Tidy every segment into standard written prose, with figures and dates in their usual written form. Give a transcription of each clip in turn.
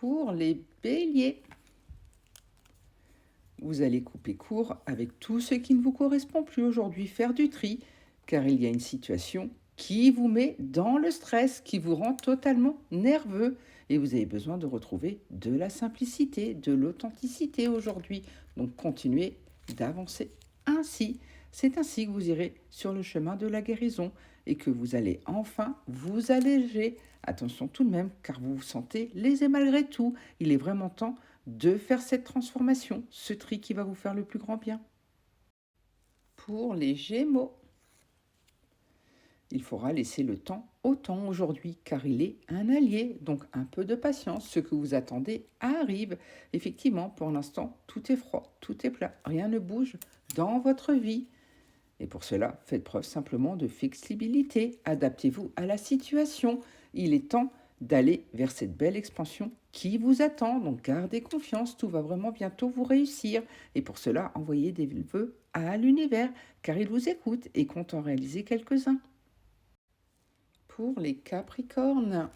Pour les béliers, vous allez couper court avec tout ce qui ne vous correspond plus aujourd'hui, faire du tri, car il y a une situation qui vous met dans le stress, qui vous rend totalement nerveux. Et vous avez besoin de retrouver de la simplicité, de l'authenticité aujourd'hui. Donc continuez d'avancer ainsi. C'est ainsi que vous irez sur le chemin de la guérison et que vous allez enfin vous alléger. Attention tout de même, car vous vous sentez lésé malgré tout. Il est vraiment temps de faire cette transformation, ce tri qui va vous faire le plus grand bien. Pour les Gémeaux, il faudra laisser le temps au temps aujourd'hui, car il est un allié. Donc un peu de patience, ce que vous attendez arrive. Effectivement, pour l'instant, tout est froid, tout est plat, rien ne bouge dans votre vie. Et pour cela, faites preuve simplement de flexibilité, adaptez-vous à la situation. Il est temps d'aller vers cette belle expansion qui vous attend. Donc gardez confiance, tout va vraiment bientôt vous réussir. Et pour cela, envoyez des vœux à l'univers, car il vous écoute et compte en réaliser quelques-uns. Pour les Capricornes,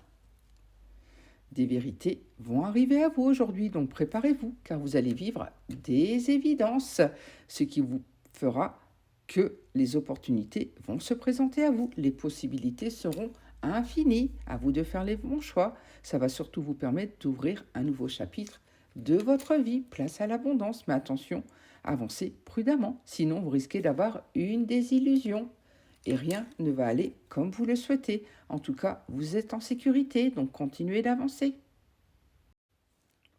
des vérités vont arriver à vous aujourd'hui, donc préparez-vous, car vous allez vivre des évidences, ce qui vous fera que les opportunités vont se présenter à vous. Les possibilités seront infinies. À vous de faire les bons choix. Ça va surtout vous permettre d'ouvrir un nouveau chapitre de votre vie. Place à l'abondance. Mais attention, avancez prudemment. Sinon, vous risquez d'avoir une désillusion. Et rien ne va aller comme vous le souhaitez. En tout cas, vous êtes en sécurité. Donc, continuez d'avancer.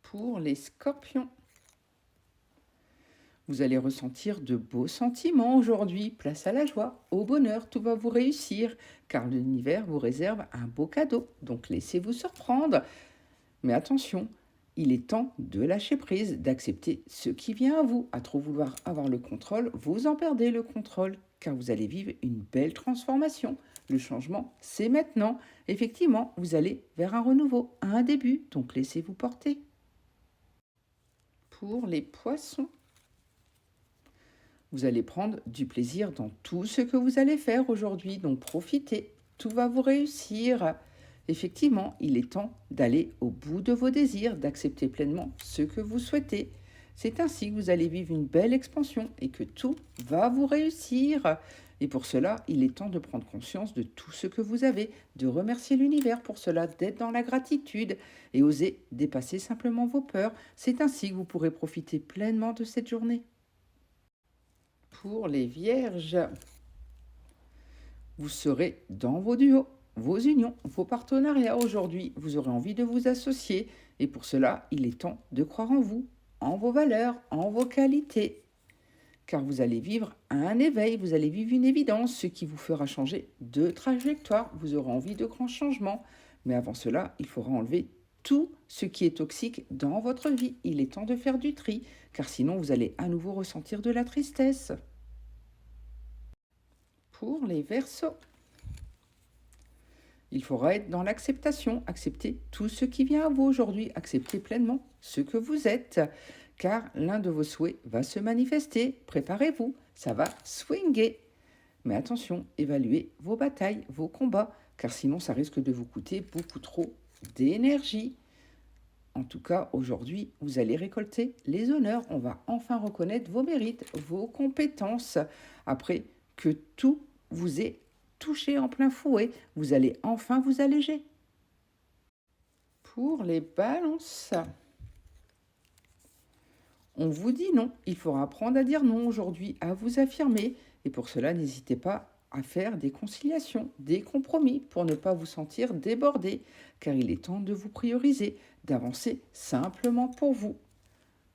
Pour les scorpions, vous allez ressentir de beaux sentiments aujourd'hui. Place à la joie, au bonheur, tout va vous réussir, car l'univers vous réserve un beau cadeau. Donc laissez-vous surprendre. Mais attention, il est temps de lâcher prise, d'accepter ce qui vient à vous. À trop vouloir avoir le contrôle, vous en perdez le contrôle, car vous allez vivre une belle transformation. Le changement, c'est maintenant. Effectivement, vous allez vers un renouveau, un début, donc laissez-vous porter. Pour les poissons, vous allez prendre du plaisir dans tout ce que vous allez faire aujourd'hui, donc profitez, tout va vous réussir. Effectivement, il est temps d'aller au bout de vos désirs, d'accepter pleinement ce que vous souhaitez. C'est ainsi que vous allez vivre une belle expansion et que tout va vous réussir. Et pour cela, il est temps de prendre conscience de tout ce que vous avez, de remercier l'univers pour cela, d'être dans la gratitude et oser dépasser simplement vos peurs. C'est ainsi que vous pourrez profiter pleinement de cette journée. Pour les vierges, vous serez dans vos duos, vos unions, vos partenariats aujourd'hui. Vous aurez envie de vous associer et pour cela, il est temps de croire en vous, en vos valeurs, en vos qualités. Car vous allez vivre un éveil, vous allez vivre une évidence, ce qui vous fera changer de trajectoire. Vous aurez envie de grands changements. Mais avant cela, il faudra enlever tout ce qui est toxique dans votre vie. Il est temps de faire du tri, car sinon vous allez à nouveau ressentir de la tristesse. Pour les Verseaux, il faudra être dans l'acceptation, accepter tout ce qui vient à vous aujourd'hui, accepter pleinement ce que vous êtes, car l'un de vos souhaits va se manifester. Préparez-vous, ça va swinguer. Mais attention, évaluez vos batailles, vos combats, car sinon ça risque de vous coûter beaucoup trop d'énergie. En tout cas, aujourd'hui, vous allez récolter les honneurs. On va enfin reconnaître vos mérites, vos compétences. Après que tout vous est touché en plein fouet, vous allez enfin vous alléger. Pour les balances, on vous dit non. Il faudra apprendre à dire non aujourd'hui, à vous affirmer. Et pour cela, n'hésitez pas à faire des conciliations, des compromis pour ne pas vous sentir débordé, car il est temps de vous prioriser, d'avancer simplement pour vous.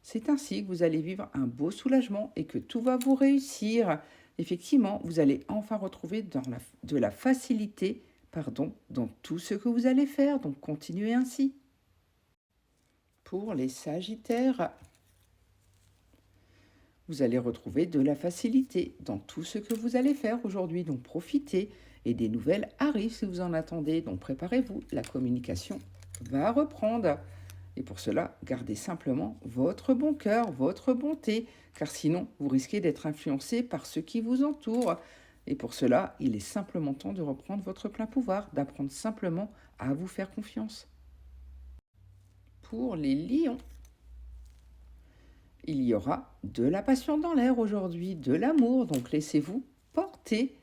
C'est ainsi que vous allez vivre un beau soulagement et que tout va vous réussir. Effectivement, vous allez enfin retrouver de la facilité dans tout ce que vous allez faire. Donc continuez ainsi. Pour les Sagittaires, vous allez retrouver de la facilité dans tout ce que vous allez faire aujourd'hui. Donc profitez et des nouvelles arrivent si vous en attendez. Donc préparez-vous, la communication va reprendre. Et pour cela, gardez simplement votre bon cœur, votre bonté, car sinon, vous risquez d'être influencé par ceux qui vous entourent. Et pour cela, il est simplement temps de reprendre votre plein pouvoir, d'apprendre simplement à vous faire confiance. Pour les lions, il y aura de la passion dans l'air aujourd'hui, de l'amour, donc laissez-vous porter.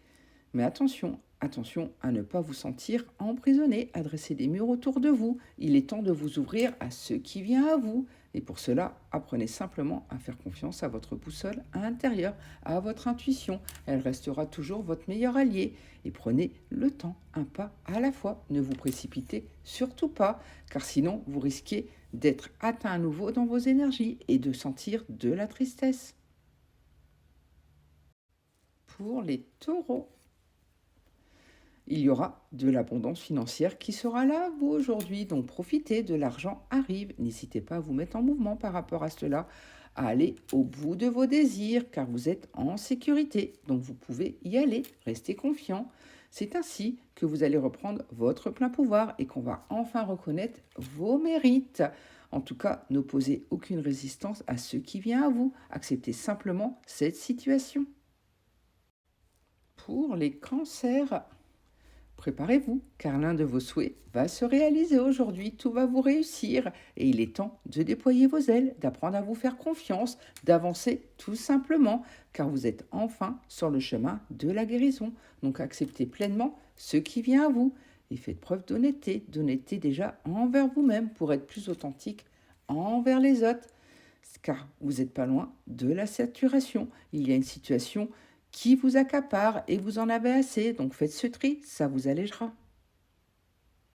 Mais attention, attention à ne pas vous sentir emprisonné, adressez des murs autour de vous. Il est temps de vous ouvrir à ce qui vient à vous. Et pour cela, apprenez simplement à faire confiance à votre boussole intérieure, à votre intuition. Elle restera toujours votre meilleur allié. Et prenez le temps, un pas à la fois. Ne vous précipitez surtout pas, car sinon vous risquez d'être atteint à nouveau dans vos énergies et de sentir de la tristesse. Pour les taureaux, il y aura de l'abondance financière qui sera là à vous aujourd'hui. Donc profitez, de l'argent arrive. N'hésitez pas à vous mettre en mouvement par rapport à cela, à aller au bout de vos désirs, car vous êtes en sécurité. Donc vous pouvez y aller, restez confiant. C'est ainsi que vous allez reprendre votre plein pouvoir et qu'on va enfin reconnaître vos mérites. En tout cas, n'opposez aucune résistance à ce qui vient à vous. Acceptez simplement cette situation. Pour les cancers, préparez-vous, car l'un de vos souhaits va se réaliser aujourd'hui, tout va vous réussir, et il est temps de déployer vos ailes, d'apprendre à vous faire confiance, d'avancer tout simplement, car vous êtes enfin sur le chemin de la guérison. Donc acceptez pleinement ce qui vient à vous, et faites preuve d'honnêteté déjà envers vous-même pour être plus authentique envers les autres, car vous n'êtes pas loin de la saturation. Il y a une situation qui vous accapare et vous en avez assez. Donc faites ce tri, ça vous allégera.